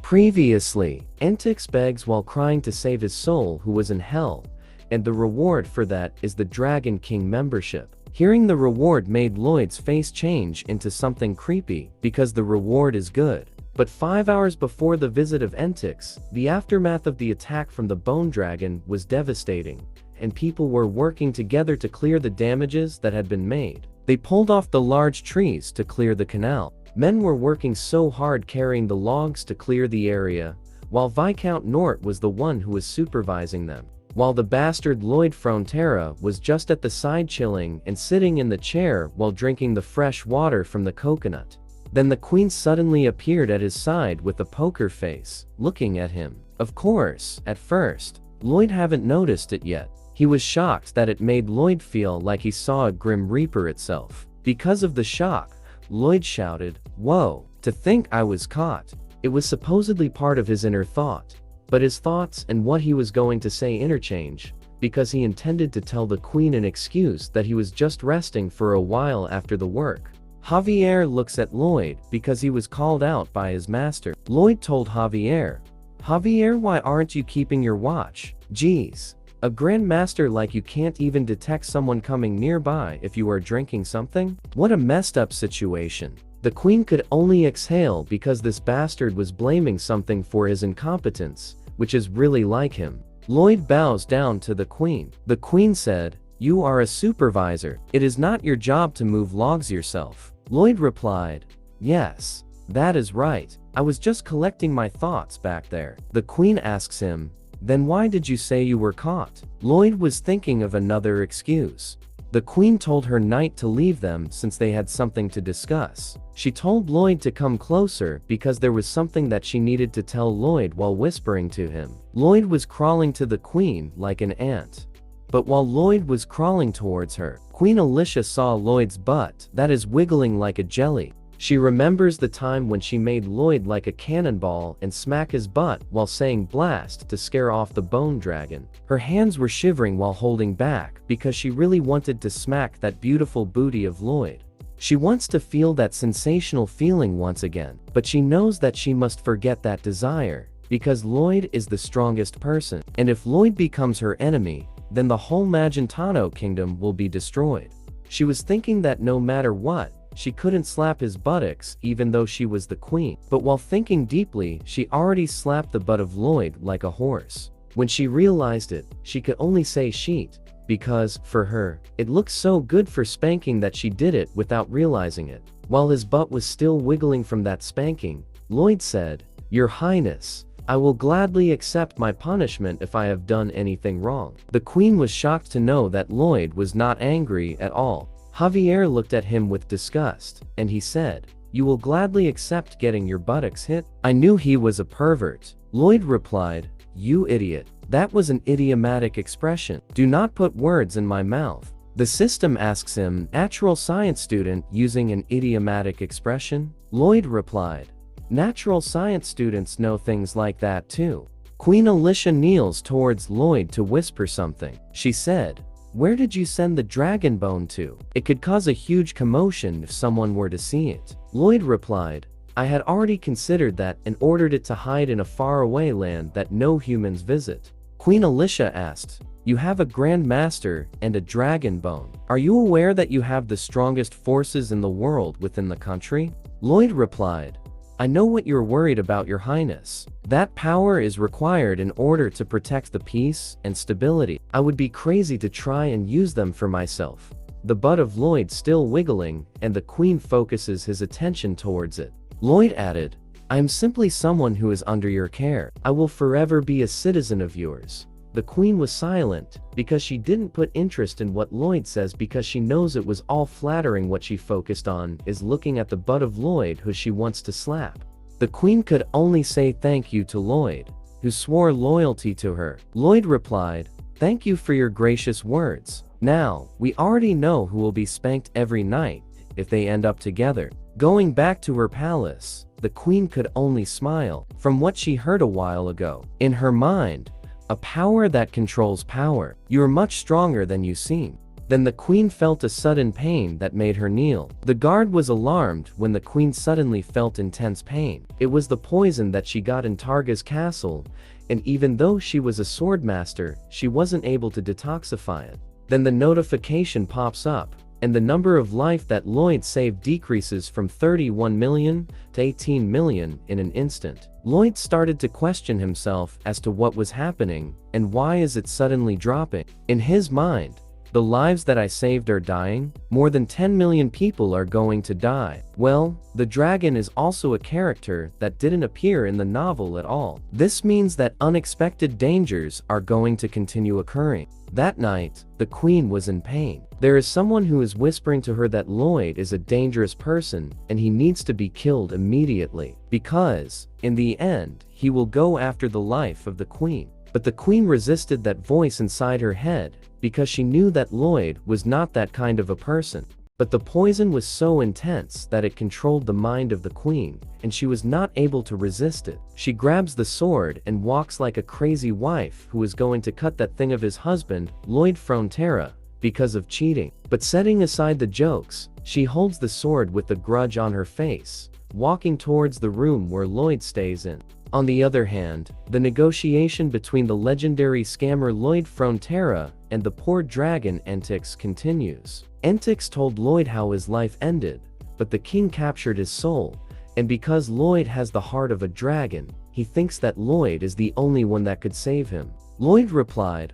Previously, Entix begs while crying to save his soul who was in hell, and the reward for that is the Dragon King membership. Hearing the reward made Lloyd's face change into something creepy, because the reward is good. But 5 hours before the visit of Entix, the aftermath of the attack from the Bone Dragon was devastating, and people were working together to clear the damages that had been made. They pulled off the large trees to clear the canal. Men were working so hard carrying the logs to clear the area, while Viscount Nort was the one who was supervising them. While the bastard Lloyd Frontera was just at the side chilling and sitting in the chair while drinking the fresh water from the coconut. Then the Queen suddenly appeared at his side with a poker face, looking at him. Of course, at first, Lloyd hadn't noticed it yet. He was shocked that it made Lloyd feel like he saw a Grim Reaper itself. Because of the shock, Lloyd shouted, "Whoa, to think I was caught." It was supposedly part of his inner thought, but his thoughts and what he was going to say interchange, because he intended to tell the Queen an excuse that he was just resting for a while after the work. Javier looks at Lloyd because he was called out by his master. Lloyd told Javier, "Javier, why aren't you keeping your watch? Geez. A Grand Master like you can't even detect someone coming nearby if you are drinking something? What a messed up situation." The Queen could only exhale because this bastard was blaming something for his incompetence, which is really like him. Lloyd bows down to the Queen. The Queen said, "You are a supervisor. It is not your job to move logs yourself." Lloyd replied, "Yes, that is right. I was just collecting my thoughts back there." The Queen asks him, "Then why did you say you were caught?" Lloyd was thinking of another excuse. The Queen told her knight to leave them since they had something to discuss. She told Lloyd to come closer because there was something that she needed to tell Lloyd while whispering to him. Lloyd was crawling to the Queen like an ant. But while Lloyd was crawling towards her, Queen Alicia saw Lloyd's butt that is wiggling like a jelly. She remembers the time when she made Lloyd like a cannonball and smack his butt while saying blast to scare off the Bone Dragon. Her hands were shivering while holding back because she really wanted to smack that beautiful booty of Lloyd. She wants to feel that sensational feeling once again, but she knows that she must forget that desire, because Lloyd is the strongest person, and if Lloyd becomes her enemy, then the whole Magentano kingdom will be destroyed. She was thinking that no matter what, she couldn't slap his buttocks even though she was the Queen. But while thinking deeply, she already slapped the butt of Lloyd like a horse. When she realized it, she could only say sheet, because, for her, it looked so good for spanking that she did it without realizing it. While his butt was still wiggling from that spanking, Lloyd said, "Your Highness, I will gladly accept my punishment if I have done anything wrong." The Queen was shocked to know that Lloyd was not angry at all. Javier looked at him with disgust, and he said, "You will gladly accept getting your buttocks hit?" "I knew he was a pervert." Lloyd replied, "You idiot. That was an idiomatic expression. Do not put words in my mouth." The system asks him, "Natural science student using an idiomatic expression?" Lloyd replied, "Natural science students know things like that too." Queen Alicia kneels towards Lloyd to whisper something. She said, "Where did you send the dragon bone to? It could cause a huge commotion if someone were to see it." Lloyd replied, "I had already considered that and ordered it to hide in a faraway land that no humans visit." Queen Alicia asked, "You have a Grand Master and a dragon bone. Are you aware that you have the strongest forces in the world within the country?" Lloyd replied, "I know what you're worried about, Your Highness. That power is required in order to protect the peace and stability. I would be crazy to try and use them for myself." The butt of Lloyd still wiggling, and the Queen focuses his attention towards it. Lloyd added, "I am simply someone who is under your care. I will forever be a citizen of yours." The Queen was silent, because she didn't put interest in what Lloyd says because she knows it was all flattering. What she focused on is looking at the butt of Lloyd who she wants to slap. The Queen could only say thank you to Lloyd, who swore loyalty to her. Lloyd replied, "Thank you for your gracious words. Now, we already know who will be spanked every night, if they end up together." Going back to her palace, the Queen could only smile, from what she heard a while ago. In her mind, a power that controls power. "You're much stronger than you seem." Then the queen felt a sudden pain that made her kneel. The guard was alarmed when the queen suddenly felt intense pain. It was the poison that she got in Targa's castle, and even though she was a swordmaster, she wasn't able to detoxify it. Then the notification pops up, and the number of life that Lloyd saved decreases from 31 million to 18 million in an instant. Lloyd started to question himself as to what was happening, and why is it suddenly dropping. In his mind, the lives that I saved are dying? More than 10 million people are going to die. Well, the dragon is also a character that didn't appear in the novel at all. This means that unexpected dangers are going to continue occurring. That night, the queen was in pain. There is someone who is whispering to her that Lloyd is a dangerous person and he needs to be killed immediately, because, in the end, he will go after the life of the queen. But the queen resisted that voice inside her head, because she knew that Lloyd was not that kind of a person. But the poison was so intense that it controlled the mind of the queen, and she was not able to resist it. She grabs the sword and walks like a crazy wife who is going to cut that thing of his husband, Lloyd Frontera, because of cheating. But setting aside the jokes, she holds the sword with the grudge on her face, walking towards the room where Lloyd stays in. On the other hand, the negotiation between the legendary scammer Lloyd Frontera and the poor dragon Entix continues. Entix told Lloyd how his life ended, but the king captured his soul, and because Lloyd has the heart of a dragon, he thinks that Lloyd is the only one that could save him. Lloyd replied,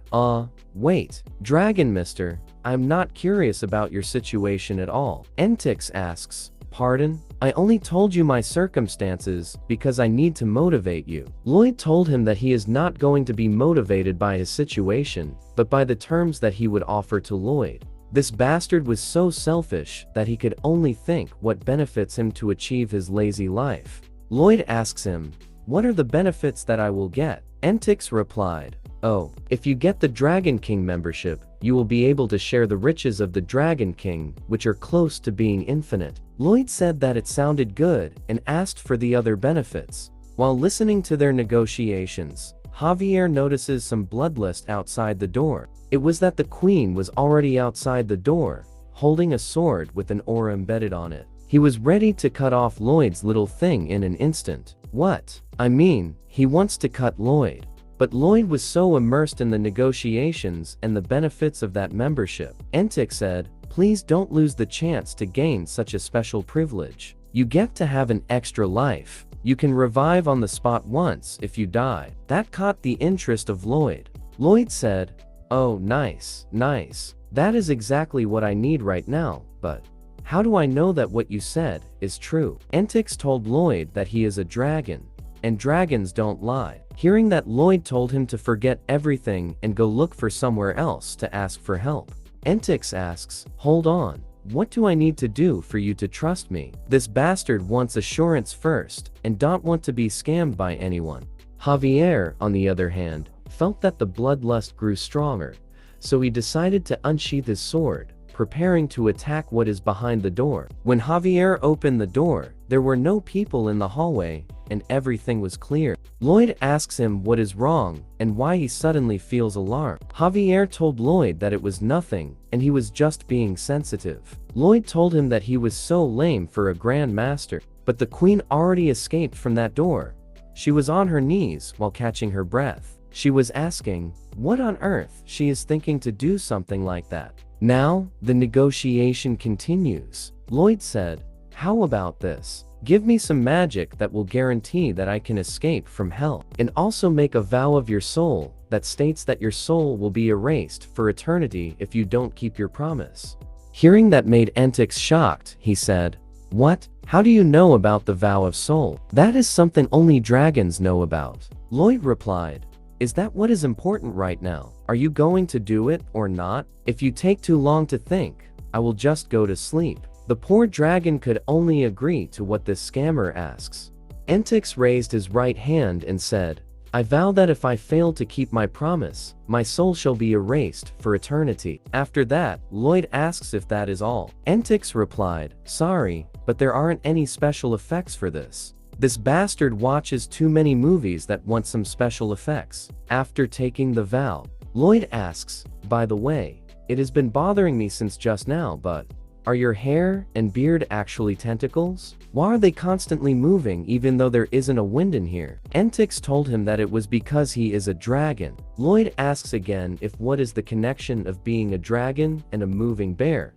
wait, dragon mister, I'm not curious about your situation at all. Entix asks, pardon? I only told you my circumstances because I need to motivate you. Lloyd told him that he is not going to be motivated by his situation, but by the terms that he would offer to Lloyd. This bastard was so selfish that he could only think what benefits him to achieve his lazy life. Lloyd asks him, what are the benefits that I will get? Entix replied, oh, if you get the Dragon King membership, you will be able to share the riches of the Dragon King, which are close to being infinite. Lloyd said that it sounded good and asked for the other benefits. While listening to their negotiations, Javier notices some bloodlust outside the door. It was that the queen was already outside the door, holding a sword with an aura embedded on it. He was ready to cut off Lloyd's little thing in an instant. What? I mean, he wants to cut Lloyd. But Lloyd was so immersed in the negotiations and the benefits of that membership. Entix said, please don't lose the chance to gain such a special privilege. You get to have an extra life. You can revive on the spot once if you die. That caught the interest of Lloyd. Lloyd said, oh, nice, nice. That is exactly what I need right now, but how do I know that what you said is true? Entix told Lloyd that he is a dragon, and dragons don't lie. Hearing that, Lloyd told him to forget everything and go look for somewhere else to ask for help. Entix asks, hold on, what do I need to do for you to trust me? This bastard wants assurance first, and don't want to be scammed by anyone. Javier, on the other hand, felt that the bloodlust grew stronger, so he decided to unsheath his sword, preparing to attack what is behind the door. When Javier opened the door, there were no people in the hallway, and everything was clear. Lloyd asks him what is wrong, and why he suddenly feels alarmed. Javier told Lloyd that it was nothing, and he was just being sensitive. Lloyd told him that he was so lame for a Grand Master, but the queen already escaped from that door. She was on her knees while catching her breath. She was asking, what on earth she is thinking to do something like that. Now, the negotiation continues. Lloyd said, how about this? Give me some magic that will guarantee that I can escape from hell, and also make a vow of your soul that states that your soul will be erased for eternity if you don't keep your promise. Hearing that made Entix shocked. He said, what? How do you know about the vow of soul? That is something only dragons know about. Lloyd replied, is that what is important right now? Are you going to do it or not? If you take too long to think, I will just go to sleep. The poor dragon could only agree to what this scammer asks. Entix raised his right hand and said, I vow that if I fail to keep my promise, my soul shall be erased for eternity. After that, Lloyd asks if that is all. Entix replied, sorry, but there aren't any special effects for this. This bastard watches too many movies that want some special effects. After taking the vow, Lloyd asks, by the way, It has been bothering me since just now, but are your hair and beard actually tentacles? Why are they constantly moving even though there isn't a wind in here? Entix told him that it was because he is a dragon. Lloyd asks again if what is the connection of being a dragon and a moving bear.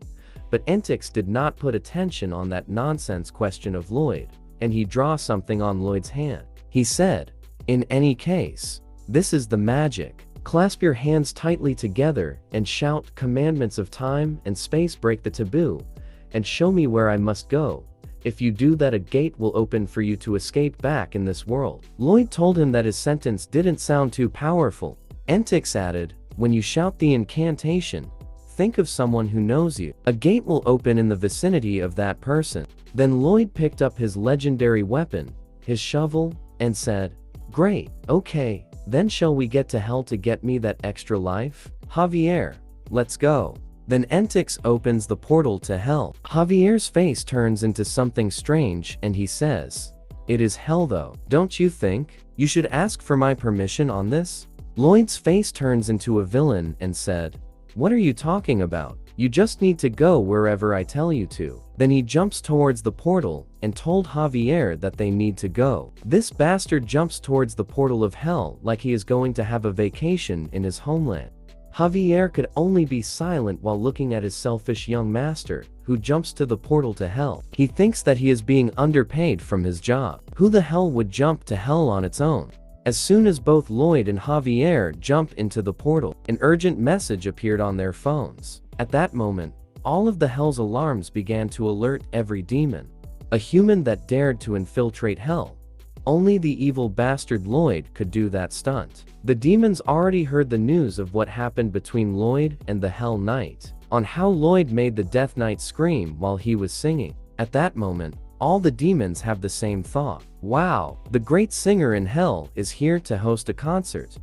But Entix did not put attention on that nonsense question of Lloyd, and he draws something on Lloyd's hand. He said, "In any case, this is the magic. Clasp your hands tightly together and shout commandments of time and space, break the taboo, and show me where I must go. If you do that, a gate will open for you to escape back in this world." Lloyd told him that his sentence didn't sound too powerful. Entix added, "When you shout the incantation, think of someone who knows you. A gate will open in the vicinity of that person." Then Lloyd picked up his legendary weapon, his shovel, and said, "Great, okay. Then shall we get to hell to get me that extra life? Javier, let's go." Then Entix opens the portal to hell. Javier's face turns into something strange and he says, "It is hell though, don't you think? You should ask for my permission on this." Lloyd's face turns into a villain and said, "What are you talking about? You just need to go wherever I tell you to." Then he jumps towards the portal and told Javier that they need to go. This bastard jumps towards the portal of hell like he is going to have a vacation in his homeland. Javier could only be silent while looking at his selfish young master, who jumps to the portal to hell. He thinks that he is being underpaid from his job. Who the hell would jump to hell on its own? As soon as both Lloyd and Javier jump into the portal, an urgent message appeared on their phones. At that moment, all of the hell's alarms began to alert every demon. A human that dared to infiltrate hell. Only the evil bastard Lloyd could do that stunt. The demons already heard the news of what happened between Lloyd and the Hell Knight, on how Lloyd made the Death Knight scream while he was singing. At that moment, all the demons have the same thought. Wow, the great singer in hell is here to host a concert.